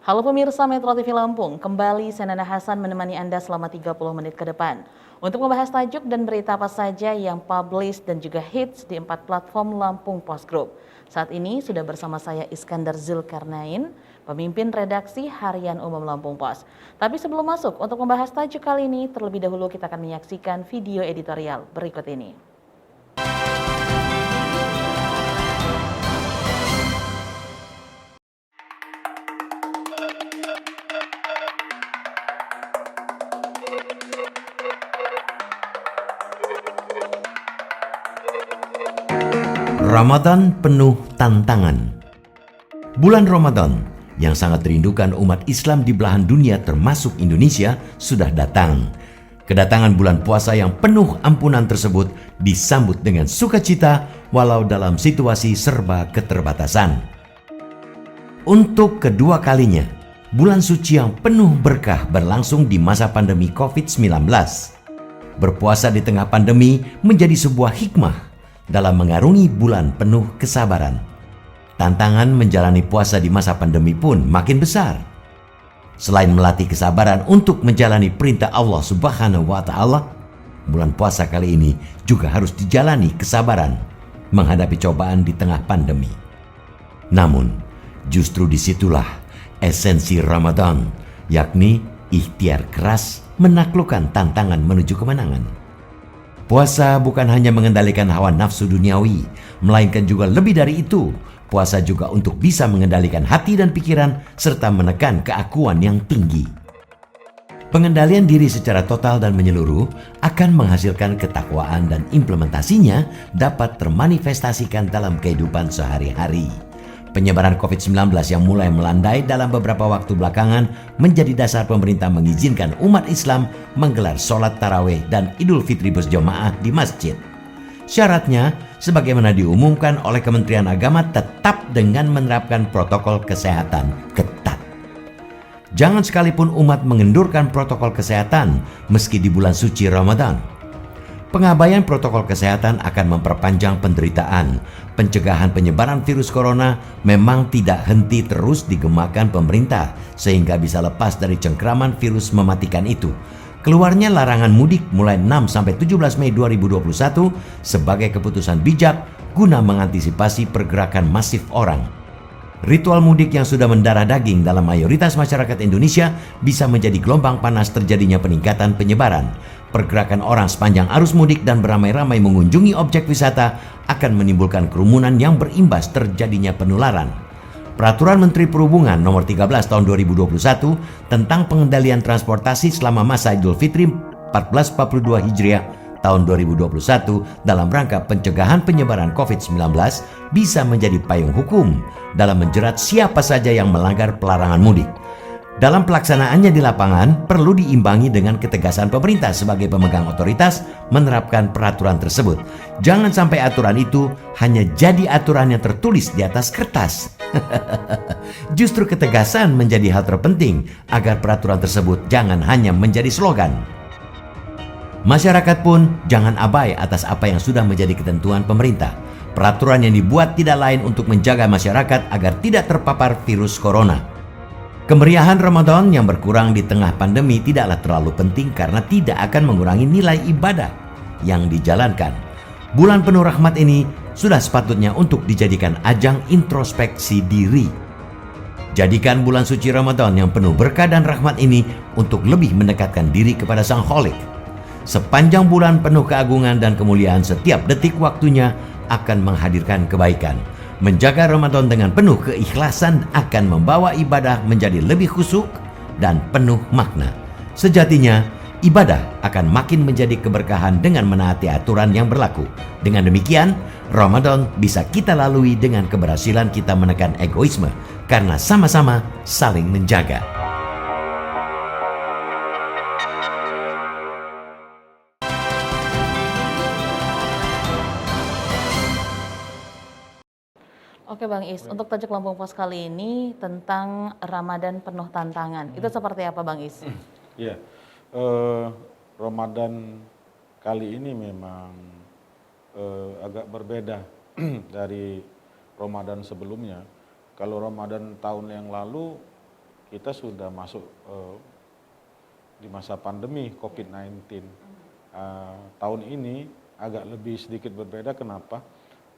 Halo pemirsa Metro TV Lampung, kembali Senana Hasan menemani Anda selama 30 menit ke depan untuk membahas tajuk dan berita apa saja yang publish dan juga hits di 4 platform Lampung Post Group. Saat ini sudah bersama saya Iskandar Zulkarnain, pemimpin redaksi Harian Umum Lampung Post. Tapi sebelum masuk untuk membahas tajuk kali ini, terlebih dahulu kita akan menyaksikan video editorial berikut ini. Ramadan penuh tantangan. Bulan Ramadan yang sangat dirindukan umat Islam di belahan dunia termasuk Indonesia sudah datang. Kedatangan bulan puasa yang penuh ampunan tersebut disambut dengan sukacita walau dalam situasi serba keterbatasan. Untuk kedua kalinya, bulan suci yang penuh berkah berlangsung di masa pandemi COVID-19. Berpuasa di tengah pandemi menjadi sebuah hikmah dalam mengarungi bulan penuh kesabaran. Tantangan menjalani puasa di masa pandemi pun makin besar. Selain melatih kesabaran untuk menjalani perintah Allah Subhanahu wa Ta'ala, bulan puasa kali ini juga harus dijalani kesabaran menghadapi cobaan di tengah pandemi. Namun, justru disitulah esensi Ramadan, yakni ikhtiar keras menaklukkan tantangan menuju kemenangan. Puasa bukan hanya mengendalikan hawa nafsu duniawi, melainkan juga lebih dari itu. Puasa juga untuk bisa mengendalikan hati dan pikiran serta menekan keakuan yang tinggi. Pengendalian diri secara total dan menyeluruh akan menghasilkan ketakwaan dan implementasinya dapat termanifestasikan dalam kehidupan sehari-hari. Penyebaran COVID-19 yang mulai melandai dalam beberapa waktu belakangan menjadi dasar pemerintah mengizinkan umat Islam menggelar sholat tarawih dan Idul Fitri berjamaah di masjid. Syaratnya, sebagaimana diumumkan oleh Kementerian Agama, tetap dengan menerapkan protokol kesehatan ketat. Jangan sekalipun umat mengendurkan protokol kesehatan meski di bulan suci Ramadan. Pengabaian protokol kesehatan akan memperpanjang penderitaan. Pencegahan penyebaran virus corona memang tidak henti terus digemakan pemerintah sehingga bisa lepas dari cengkraman virus mematikan itu. Keluarnya larangan mudik mulai 6-17 Mei 2021 sebagai keputusan bijak guna mengantisipasi pergerakan masif orang. Ritual mudik yang sudah mendarah daging dalam mayoritas masyarakat Indonesia bisa menjadi gelombang panas terjadinya peningkatan penyebaran. Pergerakan orang sepanjang arus mudik dan beramai-ramai mengunjungi objek wisata akan menimbulkan kerumunan yang berimbas terjadinya penularan. Peraturan Menteri Perhubungan Nomor 13 Tahun 2021 tentang pengendalian transportasi selama masa Idul Fitri 1442 Hijriah tahun 2021 dalam rangka pencegahan penyebaran COVID-19 bisa menjadi payung hukum dalam menjerat siapa saja yang melanggar pelarangan mudik. Dalam pelaksanaannya di lapangan perlu diimbangi dengan ketegasan pemerintah sebagai pemegang otoritas menerapkan peraturan tersebut. Jangan sampai aturan itu hanya jadi aturan yang tertulis di atas kertas. Justru ketegasan menjadi hal terpenting agar peraturan tersebut jangan hanya menjadi slogan. Masyarakat pun jangan abai atas apa yang sudah menjadi ketentuan pemerintah. Peraturan yang dibuat tidak lain untuk menjaga masyarakat agar tidak terpapar virus corona. Kemeriahan Ramadan yang berkurang di tengah pandemi tidaklah terlalu penting karena tidak akan mengurangi nilai ibadah yang dijalankan. Bulan penuh rahmat ini sudah sepatutnya untuk dijadikan ajang introspeksi diri. Jadikan bulan suci Ramadan yang penuh berkah dan rahmat ini untuk lebih mendekatkan diri kepada Sang Kholik. Sepanjang bulan penuh keagungan dan kemuliaan, setiap detik waktunya akan menghadirkan kebaikan. Menjaga Ramadan dengan penuh keikhlasan akan membawa ibadah menjadi lebih khusyuk dan penuh makna. Sejatinya, ibadah akan makin menjadi keberkahan dengan menaati aturan yang berlaku. Dengan demikian, Ramadan bisa kita lalui dengan keberhasilan kita menekan egoisme karena sama-sama saling menjaga. Oke Bang Is, untuk tajuk Lampung Pos kali ini tentang Ramadan penuh tantangan. Itu seperti apa Bang Is? Iya, Ramadan kali ini memang agak berbeda dari Ramadan sebelumnya. Kalau Ramadan tahun yang lalu kita sudah masuk di masa pandemi COVID-19. Tahun ini agak lebih sedikit berbeda, kenapa?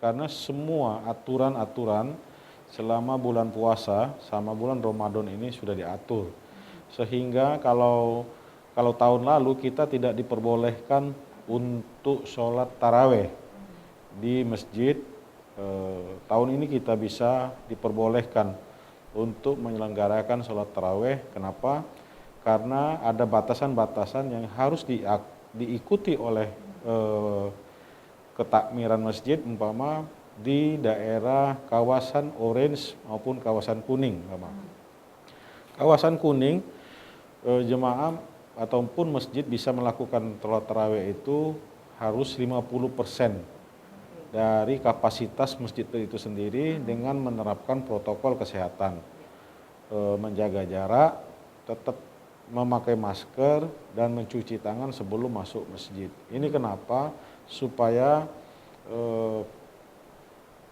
Karena semua aturan-aturan selama bulan puasa sama bulan Ramadan ini sudah diatur. Sehingga kalau tahun lalu kita tidak diperbolehkan untuk sholat taraweh di masjid, tahun ini kita bisa diperbolehkan untuk menyelenggarakan sholat taraweh. Kenapa? Karena ada batasan-batasan yang harus diikuti oleh ketakmiran masjid, umpama di daerah kawasan orange maupun kawasan kuning. Kawasan kuning, jemaah ataupun masjid bisa melakukan sholat tarawih itu harus 50% dari kapasitas masjid itu sendiri dengan menerapkan protokol kesehatan, menjaga jarak, tetap memakai masker dan mencuci tangan sebelum masuk masjid. Ini kenapa? Supaya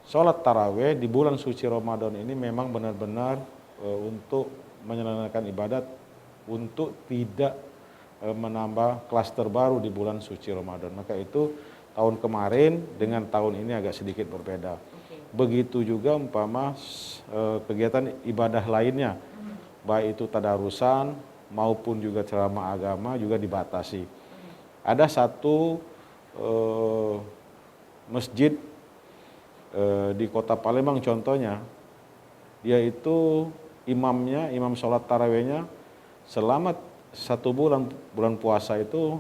sholat tarawih di bulan suci Ramadan ini memang benar-benar untuk menyelenggarakan ibadat, untuk tidak menambah klaster baru di bulan suci Ramadan. Maka itu tahun kemarin dengan tahun ini agak sedikit berbeda. Begitu juga umpama kegiatan ibadah lainnya, baik itu tadarusan maupun juga ceramah agama juga dibatasi. Ada satu masjid di kota Palembang contohnya, dia itu imam sholat tarawihnya selama 1 bulan puasa itu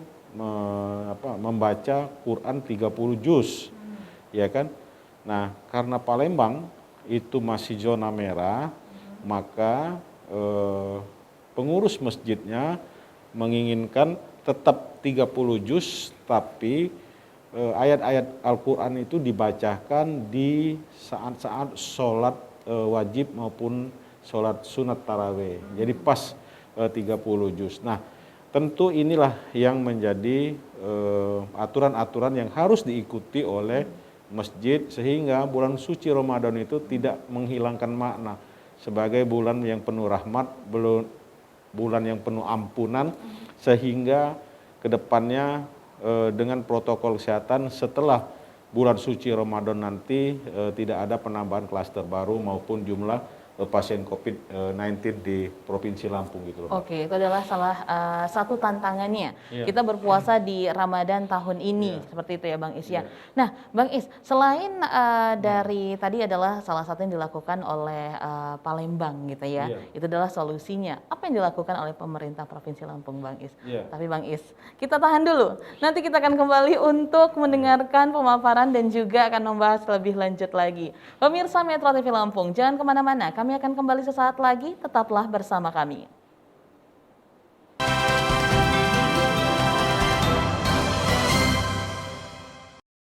membaca Quran 30 juz, ya kan? Nah, karena Palembang itu masih zona merah, maka pengurus masjidnya menginginkan tetap 30 juz, tapi ayat-ayat Al-Quran itu dibacakan di saat-saat sholat wajib maupun sholat sunat tarawih. Jadi pas 30 juz. Nah, tentu inilah yang menjadi aturan-aturan yang harus diikuti oleh masjid, sehingga bulan suci Ramadan itu tidak menghilangkan makna sebagai bulan yang penuh rahmat, bulan yang penuh ampunan, sehingga kedepannya dengan protokol kesehatan setelah bulan suci Ramadan nanti tidak ada penambahan klaster baru maupun jumlah pasien COVID-19 di Provinsi Lampung gitu loh. Oke, itu adalah salah satu tantangannya. Iya. Kita berpuasa di Ramadan tahun ini, seperti itu ya Bang Is ya. Nah, Bang Is, selain dari tadi adalah salah satu yang dilakukan oleh Palembang gitu ya, itu adalah solusinya. Apa yang dilakukan oleh pemerintah Provinsi Lampung, Bang Is? Tapi Bang Is, kita tahan dulu. Nanti kita akan kembali untuk mendengarkan pemaparan dan juga akan membahas lebih lanjut lagi. Pemirsa Metro TV Lampung, jangan kemana-mana. Kami akan kembali sesaat lagi, tetaplah bersama kami.